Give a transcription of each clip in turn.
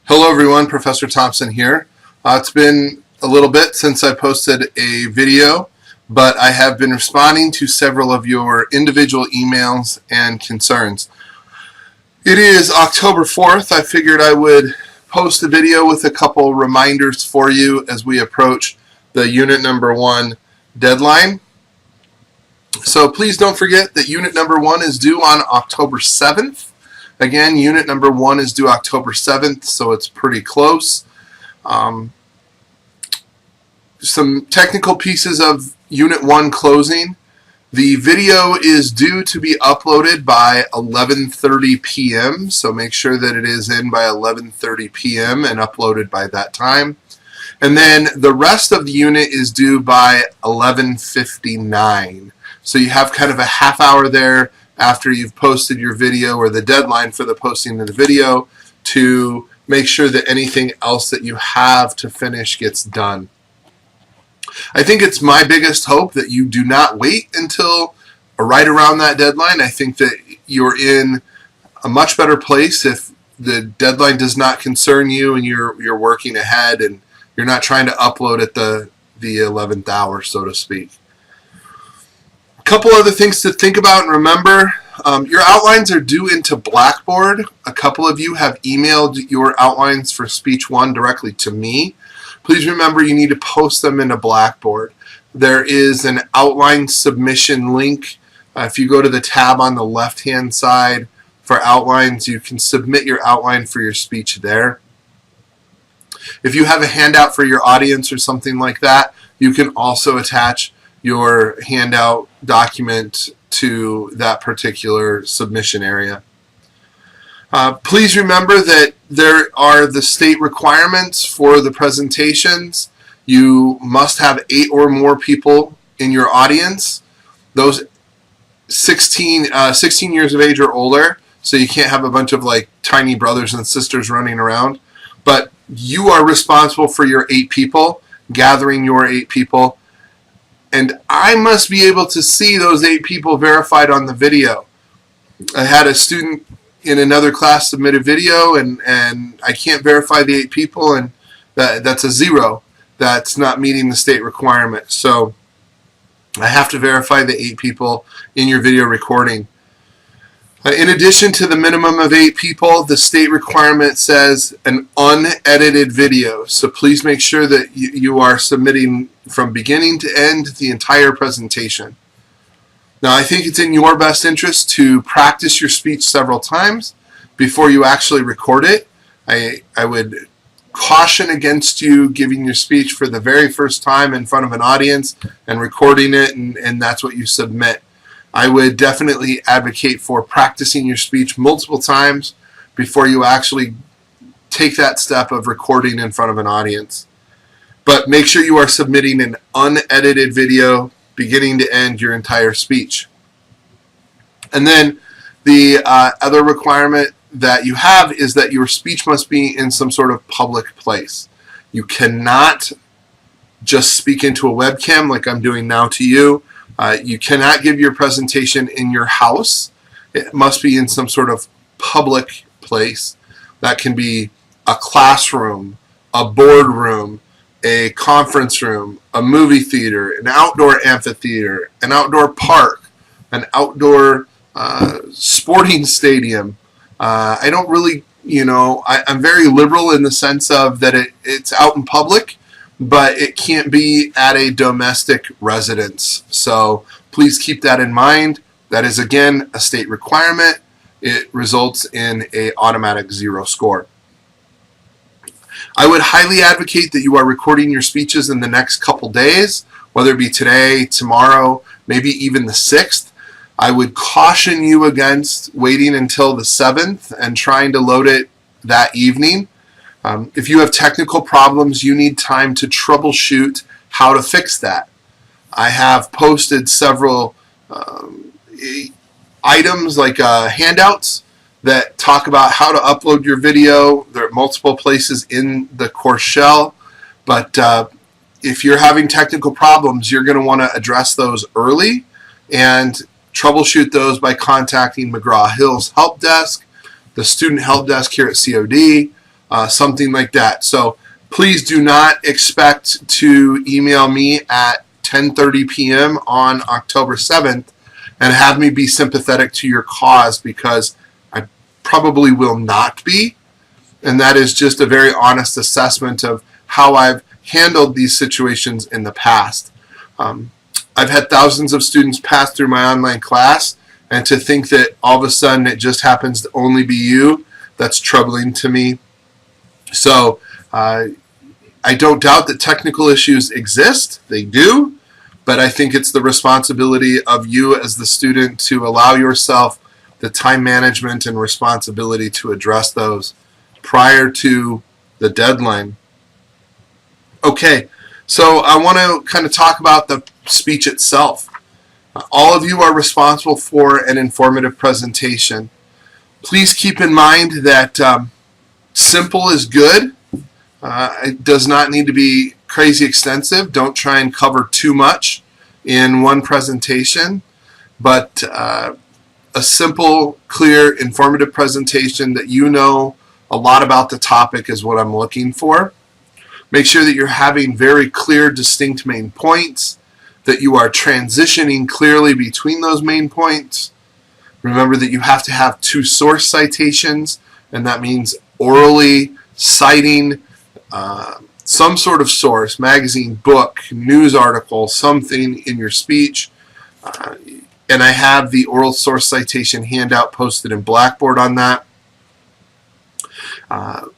Hello everyone, Professor Thompson here. It's been a little bit since I posted a video, but I have been responding to several of your individual emails and concerns. It is October 4th. I figured I would post a video with a couple reminders for you as we approach the Unit Number 1 deadline. So please don't forget that Unit Number 1 is due on October 7th. Again, Unit Number 1 is due October 7th, so it's pretty close. Some technical pieces of Unit 1 closing. The video is due to be uploaded by 11:30 p.m., so make sure that it is in by 11:30 p.m. and uploaded by that time. And then the rest of the unit is due by 11:59. So you have kind of a half hour there after you've posted your video, or the deadline for the posting of the video, to make sure that anything else that you have to finish gets done. I think it's my biggest hope that you do not wait until right around that deadline. I think that you're in a much better place if the deadline does not concern you and you're working ahead and you're not trying to upload at the 11th hour, so to speak. A couple other things to think about and remember. Your outlines are due into Blackboard. A couple of you have emailed your outlines for Speech 1 directly to me. Please remember you need to post them into Blackboard. There is an outline submission link. If you go to the tab on the left-hand side for outlines, you can submit your outline for your speech there. If you have a handout for your audience or something like that, you can also attach your handout document to that particular submission area. Please remember that there are the state requirements for the presentations. You must have 8 or more people in your audience. Those 16 years of age or older, so you can't have a bunch of like tiny brothers and sisters running around. But you are responsible for your 8 people, gathering your 8 people. And I must be able to see those 8 people verified on the video. I had a student in another class submit a video, and I can't verify the 8 people, and that's a 0. That's not meeting the state requirement. So I have to verify the 8 people in your video recording. In addition to the minimum of 8 people, the state requirement says an unedited video. So please make sure that you are submitting from beginning to end the entire presentation. Now, I think it's in your best interest to practice your speech several times before you actually record it. I would caution against you giving your speech for the very first time in front of an audience and recording it, and that's what you submit. I would definitely advocate for practicing your speech multiple times before you actually take that step of recording in front of an audience. But make sure you are submitting an unedited video, beginning to end, your entire speech. And then the other requirement that you have is that your speech must be in some sort of public place. You cannot just speak into a webcam like I'm doing now to you. You cannot give your presentation in your house. It must be in some sort of public place. That can be a classroom, a boardroom, a conference room, a movie theater, an outdoor amphitheater, an outdoor park, an outdoor sporting stadium. I don't really, I'm very liberal in the sense of that it's out in public, but it can't be at a domestic residence. So please keep that in mind. That is, again, a state requirement. It results in an automatic 0 score. I would highly advocate that you are recording your speeches in the next couple days, whether it be today, tomorrow, maybe even the 6th. I would caution you against waiting until the 7th and trying to load it that evening. If you have technical problems, you need time to troubleshoot how to fix that. I have posted several items like handouts that talk about how to upload your video. There are multiple places in the course shell, but if you're having technical problems, you're going to want to address those early and troubleshoot those by contacting McGraw-Hill's help desk, the student help desk here at COD, something like that. So please do not expect to email me at 10:30 p.m. on October 7th and have me be sympathetic to your cause, because I probably will not be. And that is just a very honest assessment of how I've handled these situations in the past. I've had thousands of students pass through my online class, and to think that all of a sudden it just happens to only be you, that's troubling to me. So I don't doubt that technical issues exist. They do. But I think it's the responsibility of you as the student to allow yourself the time management and responsibility to address those prior to the deadline. Okay, so I want to kind of talk about the speech itself. All of you are responsible for an informative presentation. Please keep in mind that simple is good. It does not need to be crazy extensive. Don't try and cover too much in one presentation, but a simple, clear, informative presentation that you know a lot about the topic is what I'm looking for. Make sure that you're having very clear, distinct main points, that you are transitioning clearly between those main points. Remember that you have to have 2 source citations, and that means orally citing some sort of source, magazine, book, news article, something in your speech. And I have the oral source citation handout posted in Blackboard on that.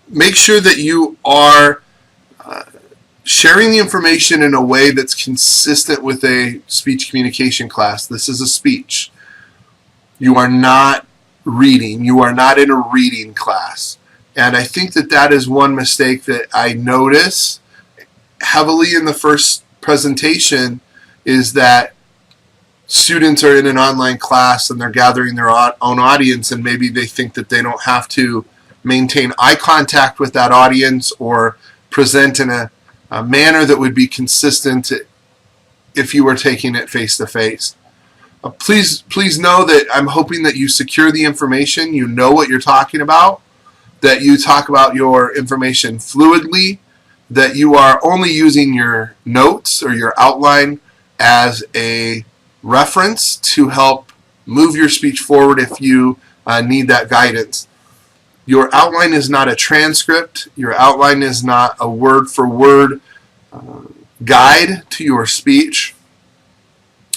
Make sure that you are sharing the information in a way that's consistent with a speech communication class. This is a speech. You are not reading. You are not in a reading class. And I think that that is one mistake that I notice heavily in the first presentation, is that students are in an online class and they're gathering their own audience, and maybe they think that they don't have to maintain eye contact with that audience or present in a manner that would be consistent if you were taking it face-to-face. Please know that I'm hoping that you secure the information, you know what you're talking about, that you talk about your information fluidly, that you are only using your notes or your outline as a reference to help move your speech forward if you need that guidance. Your outline is not a transcript. Your outline is not a word-for-word guide to your speech.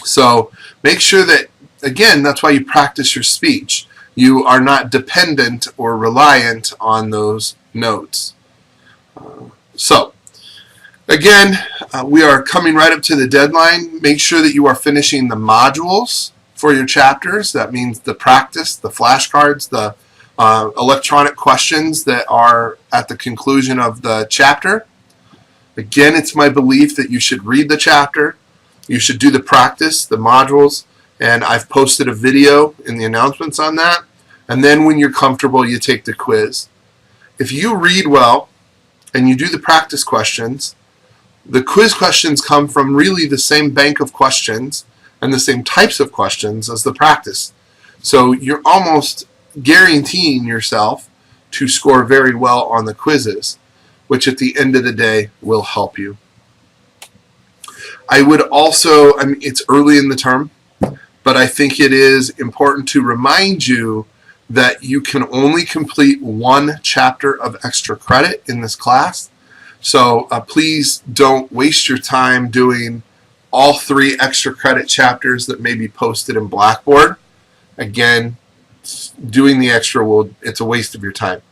So make sure that, again, that's why you practice your speech. You are not dependent or reliant on those notes. So, again, we are coming right up to the deadline. Make sure that you are finishing the modules for your chapters. That means the practice, the flashcards, the electronic questions that are at the conclusion of the chapter. Again, it's my belief that you should read the chapter, you should do the practice, the modules, and I've posted a video in the announcements on that. And then when you're comfortable, you take the quiz. If you read well and you do the practice questions, the quiz questions come from really the same bank of questions and the same types of questions as the practice. So you're almost guaranteeing yourself to score very well on the quizzes, which at the end of the day will help you. I would also, it's early in the term, but I think it is important to remind you that you can only complete 1 chapter of extra credit in this class. So please don't waste your time doing all 3 extra credit chapters that may be posted in Blackboard. Again, doing the extra, it's a waste of your time.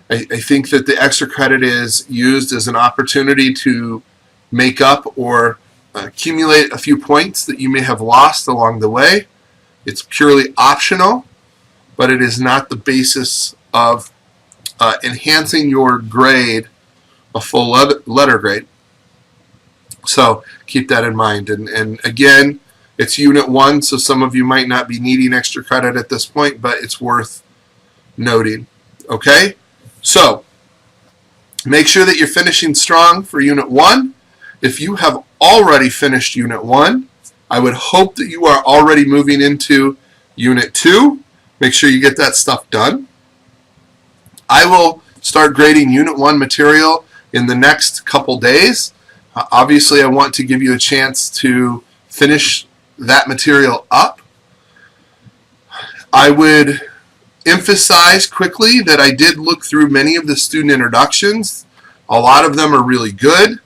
I think that the extra credit is used as an opportunity to make up or accumulate a few points that you may have lost along the way. It's purely optional, but it is not the basis of enhancing your grade, a full letter grade. So keep that in mind. And again, it's Unit 1, so some of you might not be needing extra credit at this point, but it's worth noting. Okay? So make sure that you're finishing strong for Unit 1. If you have already finished Unit 1, I would hope that you are already moving into Unit 2. Make sure you get that stuff done. I will start grading Unit 1 material in the next couple days. Obviously, I want to give you a chance to finish that material up. I would emphasize quickly that I did look through many of the student introductions. A lot of them are really good,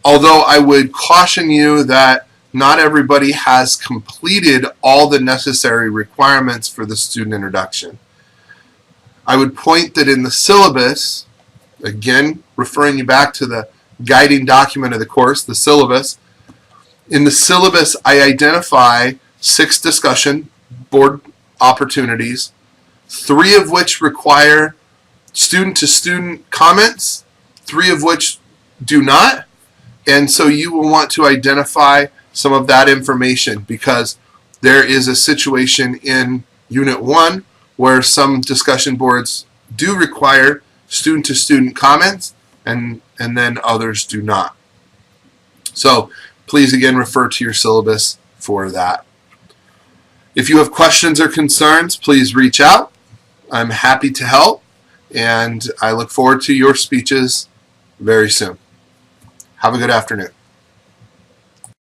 although I would caution you that not everybody has completed all the necessary requirements for the student introduction. I would point that in the syllabus, again, referring you back to the guiding document of the course, the syllabus, in the syllabus I identify 6 discussion board opportunities, 3 of which require student-to-student comments, 3 of which do not, and so you will want to identify some of that information because there is a situation in Unit 1 where some discussion boards do require student-to-student comments and then others do not. So please again refer to your syllabus for that. If you have questions or concerns, please reach out. I'm happy to help, and I look forward to your speeches very soon. Have a good afternoon.